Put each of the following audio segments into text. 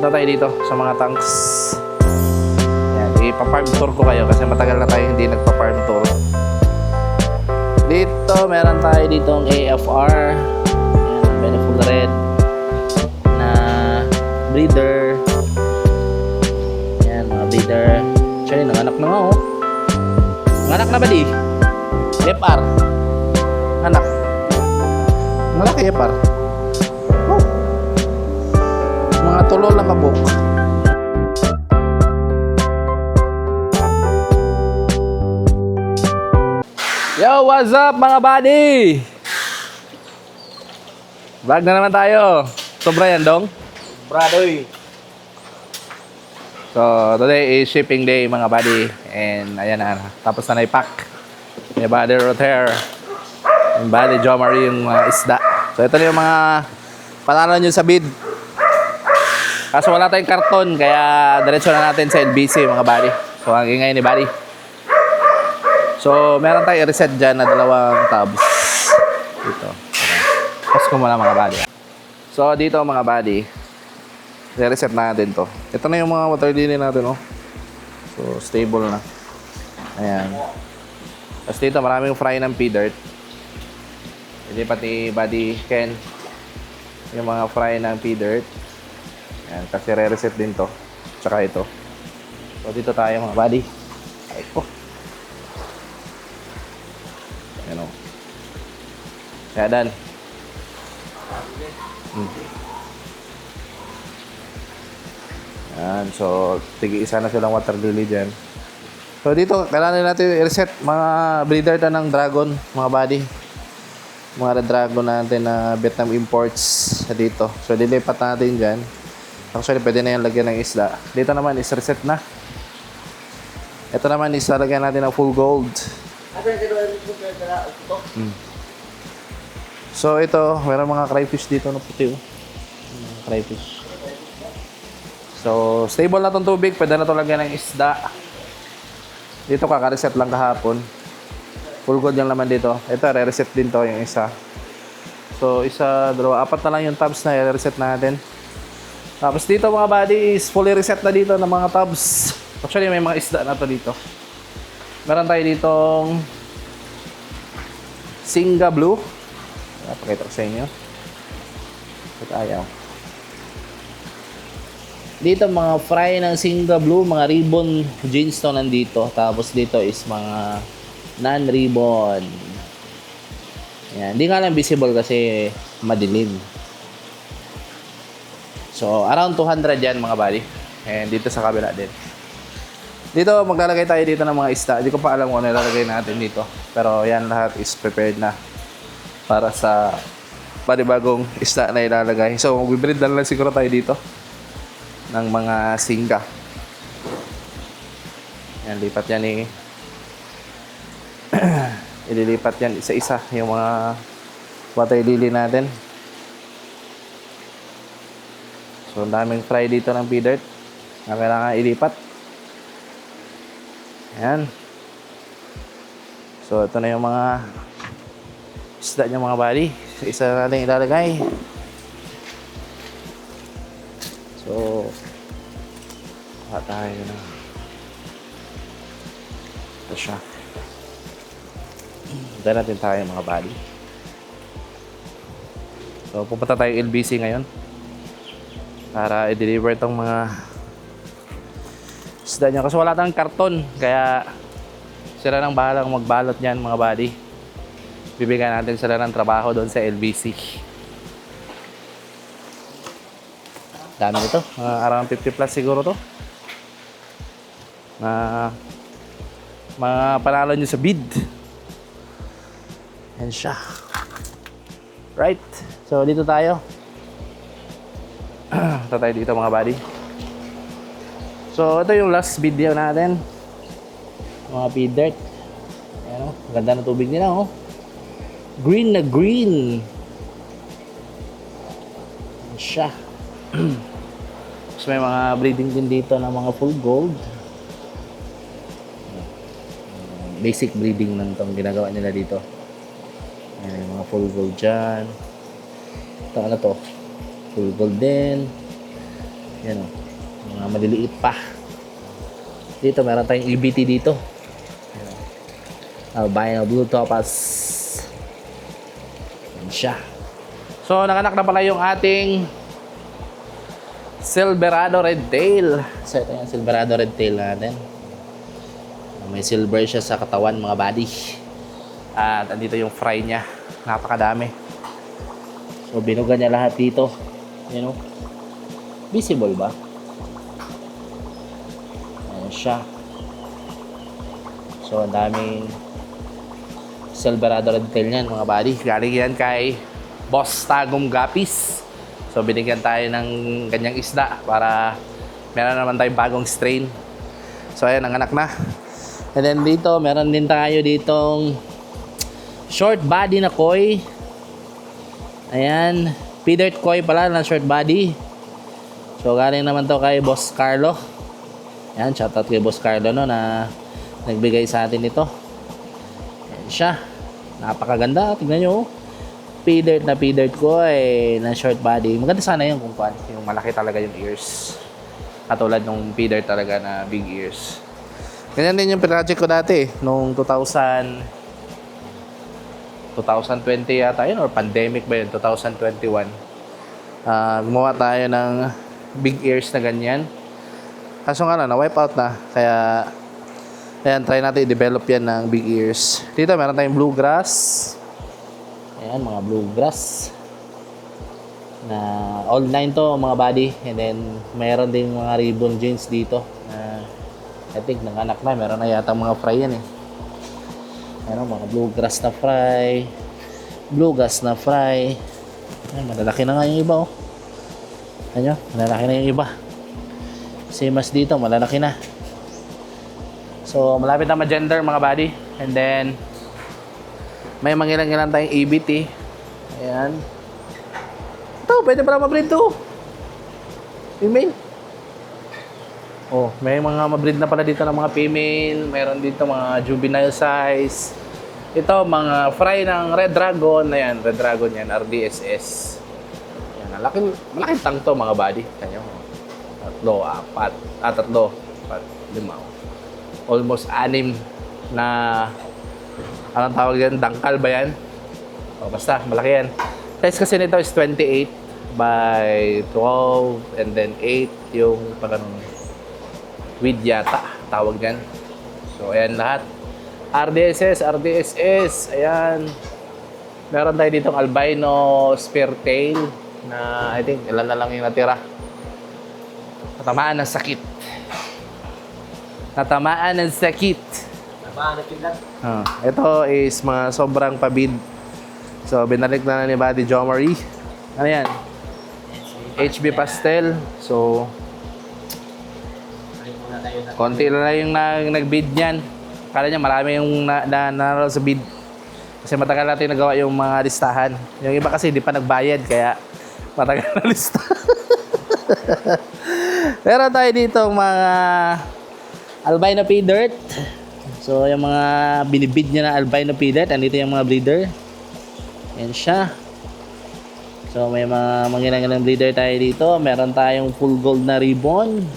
punta tayo dito sa mga tanks. Yan, ipa-farm tour ko kayo kasi matagal na tayo hindi nagpa-farm tour. Dito, meron tayo ditong AFR. Yan, Beneful Red na breeder. Yan, mga breeder. Actually, nanganak na nga oh. Nanganak na ba di? FR. Anak. Malaki FR. Oh. Mga tulo lang kabuk. Yo, what's up mga buddy? Vlog na naman tayo. Sobra yan, dong? Bradoy. So, today is shipping day mga buddy. And ayan na, tapos na na-pack. May buddy Roter. Yung buddy Jomari yung isda. So, ito na yung mga panalo nyo sa bid. Kaso wala tayong karton, kaya diretso na natin sa LBC mga buddy. So, ang ingay ni buddy. So, meron tayong i-reset dyan na dalawang tabs. Dito. Pause ko muna mga buddy. So, dito mga buddy, i-reset natin to. Ito na yung mga water lily natin, oh. So, stable na. Ayan. Tapos dito, maraming fry ng P-Dirt. Hindi pati buddy Ken. Yung mga fry ng P-Dirt. Ayan, kasi re-reset din to. Tsaka ito. So, dito tayo mga buddy. Ay ko. Ayan o. Kaya dan. Ayan, so tigi-isa na silang water lily dyan. So dito, kailangan natin i-reset mga breeder na ng dragon, mga buddy. Mga dragon natin na Vietnam imports dito. So dilipat natin dyan. Actually, pwede na yan lagyan ng isda. Dito naman is reset na. Ito naman is lalagyan natin ng full gold. So ito, meron mga crayfish dito na puti oh. Crayfish. So stable na tong tubig, pwede na to lagyan ng isda. Dito kaka-reset lang kahapon. Full gold yung laman dito. Ito, re-reset din to yung isa. So isa, dalawa, apat na lang yung tabs na i-reset natin. Tapos dito mga buddy is fully reset na dito ng mga tabs. Actually may mga isda na to dito. Meron tayo ditong Singa Blue. Pakita ko sa inyo. Ito ayaw. Dito mga fry ng Singa Blue, mga ribbon jeans to nandito. Tapos dito is mga non-ribbon. Yan, hindi nga lang visible kasi madilim. So around 200 yan mga buddy. And dito sa kabila din. Dito maglalagay tayo dito ng mga isda. Hindi ko pa alam kung ano ilalagay natin dito. Pero yan lahat is prepared na para sa panibagong isda na ilalagay. So mag-breed na lang siguro tayo dito ng mga singa. Yan, lipat yan eh. Ililipat yan isa-isa yung mga water lily natin. So ang daming fry dito ng P-Dirt na kailangan ilipat. Ayan. So ito na yung mga isda niya mga buddy. Isa natin ilalagay. So kuha tayo na. Ito siya. Dahil natin tayo mga buddy. So pupunta tayo LBC ngayon para i-deliver itong mga isda niya. Kasi wala tayong karton. Kaya sila nang bahalang magbalot niyan mga buddy. Bibigyan natin sila ng trabaho doon sa LBC. Dami nito. Around 50 plus siguro to. Mga panalo nyo sa bid. Yan siya. Right. So dito tayo. Ito tayo dito mga buddy. So ito yung last video natin. Mga P-Dirt. Ayan o. Ganda ng tubig nila oh. Green na green. Yan siya. So may mga breeding din dito ng mga full gold. Basic breeding lang itong ginagawa nila dito. Ayan, yung mga full gold dyan. Ito ano to? Full gold din. Yan o. Mga maliliit pa. Dito, meron tayong EBT dito. Albino Blue Topaz. Yan siya. So, nanganak na pala yung ating Silverado Red Tail. So, ito yung Silverado Red Tail natin. May silver siya sa katawan, mga buddy. At andito yung fry niya. Napakadami. So, binuga niya lahat dito. You know? Visible ba? Ayan siya. So, ang daming Silverado Red Tail niyan, mga buddy. Galing yan kay Boss Tagum Gapis. So, binigyan tayo ng ganyang isda para meron naman tayong bagong strain. So, ayan, ang anak na. And then dito, meron din tayo ditong short body na koi. Ayan, feathered koi pala na short body. So, galing naman to kay Boss Carlo. Ayan, shoutout kay Boss Carlo no, na nagbigay sa atin ito. Ayan siya. Napakaganda. Tignan nyo. Feathered koi na short body. Maganda sana yung kung kuan. Yung malaki talaga yung ears. Katulad nung feathered talaga na big ears. Ganyan din yung project ko dati. Noong 2020 yata yun. Or pandemic ba yun? 2021. Gumawa tayo ng big ears na ganyan. Kaso nga na wipe out na. Kaya ayan, try natin i-develop yan ng big ears. Dito meron tayong bluegrass. Ayan, mga bluegrass. Na all 9 to, mga buddy. And then, meron ding mga ribbon jeans dito. I think, nanganak na. Meron na yata mga fry yan eh. Meron mga bluegrass na fry. Bluegrass na fry. Ayan, malalaki na nga yung iba oh. Ayan, malalaki na yung iba. Same as dito, malalaki na. So, malapit na ma-gender mga buddy. And then, may mangilang-ilang tayong EBT. Ayan. Ito, pwede pala ma-breed to. Female. Oh, may mga ma-breed na pala dito ng mga female. Mayroon dito mga juvenile size. Ito, mga fry ng Red Dragon. Ayan, Red Dragon yan, RDSS. Ayan, malaking tang to mga buddy. Ayan, 3, 4, 5. Almost 6 na, anong tawag yan? Dangkal ba yan? O, basta, malaki yan. Size kasi nito is 28 by 12 and then 8 yung parang width yata, tawag yan. So, ayan lahat. RDSS, ayan. Meron tayo ditong albino spear tail na I think ilan na lang yung natira. Natamaan ng sakit. Ito is mga sobrang pabid. So, binalik na ni Buddy Jomari. Ano yan? HB Pastel. So, konti na yung nag-bid niyan. Akala niya marami yung nanalo sa bid. Kasi matagal natin nagawa yung mga listahan. Yung iba kasi di pa nagbayad, kaya matagal na lista. Pero tayo dito mga albino pea dirt. So, yung mga binibid niya na albino pea dirt. Andito yung mga breeder. Yan siya. So, may mga manginang breeder tayo dito. Meron tayong full gold na ribbon.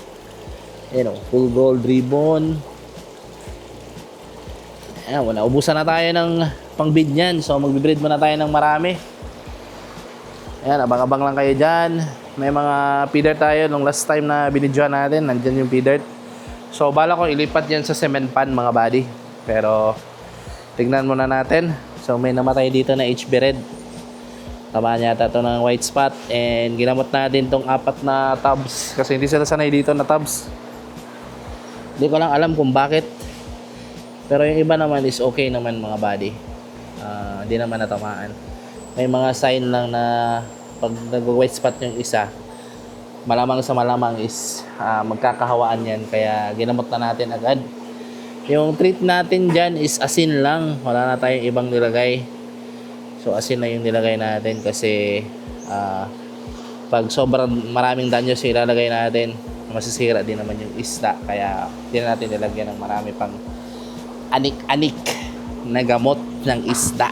Ayan o, full gold ribbon. Ayan, wala. Ubusan na tayo ng pang-bid niyan. So, mag-breed muna tayo ng marami. Ayan, abang-abang lang kayo dyan. May mga feeder tayo. Nung last time na binidyoan natin, nandyan yung feeder. So, bala ko ilipat yan sa cement pan, mga buddy. Pero, tignan muna natin. So, may namatay dito na HB Red. Tamaan yata ito ng white spot. And, ginamot natin itong 4 na tubs. Kasi hindi sila sanay dito na tubs. Hindi ko lang alam kung bakit. Pero yung iba naman is okay naman, mga buddy. Hindi naman natamaan. May mga sign lang na pag nag-white spot yung isa, malamang sa malamang is magkakahawaan yan. Kaya ginamot na natin agad. Yung treat natin dyan is asin lang. Wala na tayong ibang nilagay. So asin na yung nilagay natin kasi pag sobrang maraming danyos yung ilalagay natin, masisira din naman yung isda. Kaya hindi na natin nilagyan ng marami pang anik-anik na gamot ng isda.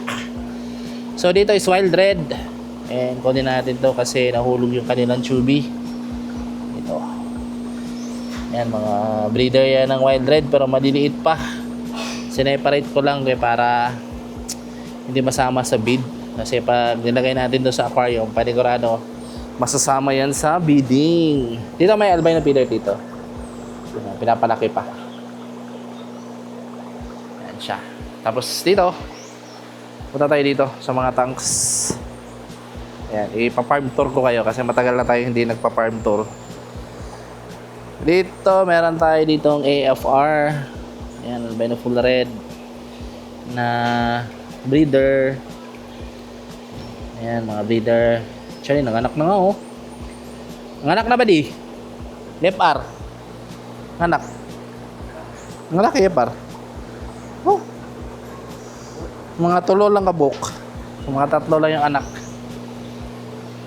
So dito is wild red. And kunin natin to kasi nahulog yung kanilang chubby. Ito. Yan, mga breeder yan ng wild red pero maliliit pa. Sineparate ko lang para hindi masama sa feed. Kasi pag nilagay natin doon sa aquarium, panigurado, masasama yan sa feeding. Dito may albino feeder dito. Pinapalaki pa. Yan siya. Tapos dito, punta tayo dito sa mga tanks. Ayan, ipa-farm tour ko kayo kasi matagal na tayo hindi nagpa-farm tour. Dito, meron tayo ditong AFR. Ayan, albino full red na breeder. Ayan, mga breeder. Actually, nanganak na nga oh. Nanganak na ba di? FR. Anak. Nanganak kay FR. Oh. Mga tulo lang kabuk. Mga tatlo lang yung anak.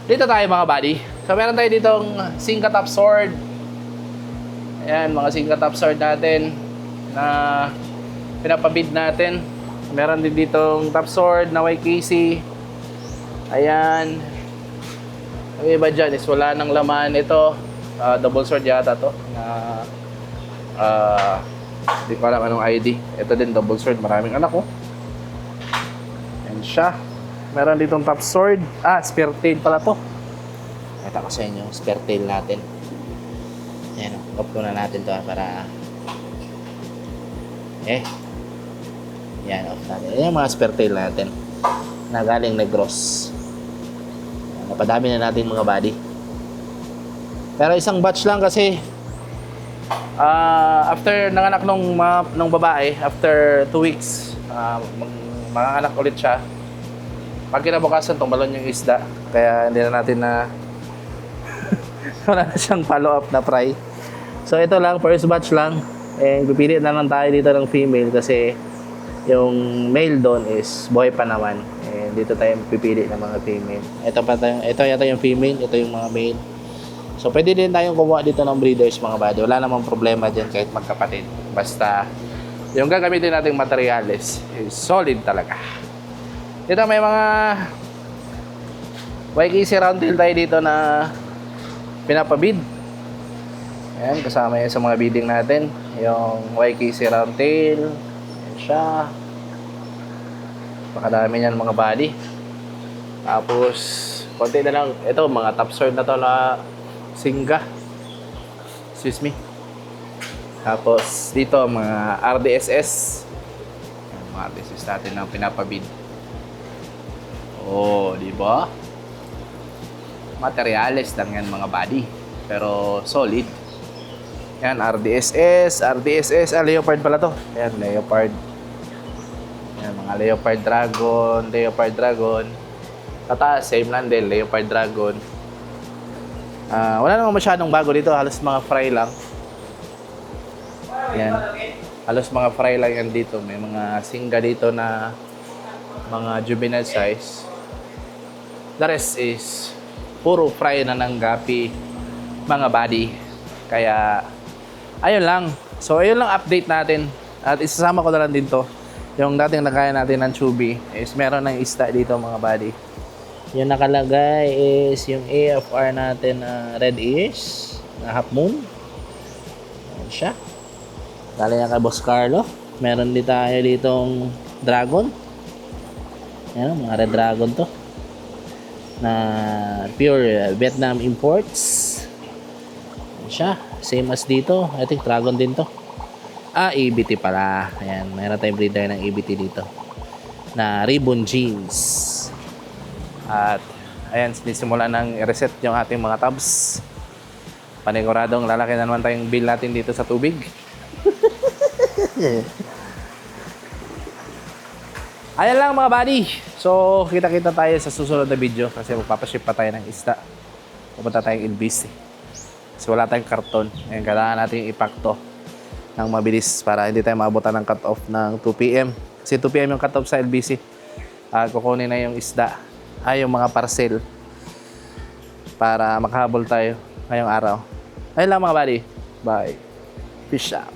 Dito tayo mga buddy. So meron tayo ditong Singa Top Sword. Ayan, mga Singa Top Sword natin na pinapabid natin. Meron din ditong Top Sword na YKC. Ayan. Ang iba dyan is wala nang laman. Ito, double sword yata to. Na, hindi ko alam anong ID. Ito din double sword. Maraming anak oh. Ayan siya. Meron ditong top sword. Spear tail pala to. Kita ko sa inyo, spear tail natin. Ayan, off ko na natin to para yan, off natin. Ayan yung mga spear tail natin na galing Negros. Napadami na natin mga buddy. Pero isang batch lang kasi after nanganak nung babae, after 2 weeks, manganak ulit siya. Pag kinabukasan, tumalon yung isda. Kaya hindi na natin na wala na siyang follow-up na fry. So ito lang, first batch lang. Pipili na lang tayo dito ng female kasi yung male doon is buhay pa naman. Dito tayo pipili ng mga female. Ito yata yung female, ito yung mga male. So pwede din tayong kumuha dito ng breeders mga buddy. Wala namang problema dyan kahit magkapatid. Basta yung gagamitin nating materials is solid talaga. Dito may mga YKC roundtail tayo dito na pinapabid. Ayan, kasama yan sa mga bidding natin. Yung YKC roundtail. Ayan siya. Makadami yan mga body. Tapos, konti na lang. Ito, mga top sword na to na Singa. Excuse me. Tapos, dito, mga RDSS. Ayan, mga RDSS natin na pinapabid. Oh, di ba? Materials lang yan mga body. Pero solid. Yan, RDSS. Leopard pala to. Yan, Leopard. Yan, mga Leopard Dragon. Tataas, same lang din, Leopard Dragon. Wala namang masyadong bago dito. Halos mga fry lang. Yan. Halos mga fry lang yan dito. May mga Singa dito na mga juvenile size. The rest is puro fry na ng gapi mga body. Kaya ayun lang. So ayun lang update natin. At isasama ko na lang din to. Yung dating nagkaya natin ng chubby is meron ng isda dito mga body. Yung nakalagay is yung AFR natin na red ears na half moon. Ayan siya. Dali na kay Boss Carlo. Meron din tayo ditong dragon. Ayan, mga red dragon to. Na pure Vietnam imports. Ayan siya. Same as dito. I think dragon din to. EBT pala. Ayan, mayroon tayong breeder ng EBT dito. Na ribbon jeans. At ayan, sinisimula ng i-reset yung ating mga tabs. Paniguradong lalaki na naman tayong bill natin dito sa tubig. Ayan lang mga buddy. So, kita-kita tayo sa susunod na video kasi magpapaship pa tayo ng isda. Pupunta tayong LBC. Kasi wala tayong karton. Ayan, kailangan natin i-pack to ng mabilis para hindi tayo maabutan ng cut-off ng 2 PM. Kasi 2 PM yung cut-off sa LBC. Kukunin na yung isda. Yung mga parcel para makahabol tayo ngayong araw. Ayun lang mga buddy. Bye. Fish out.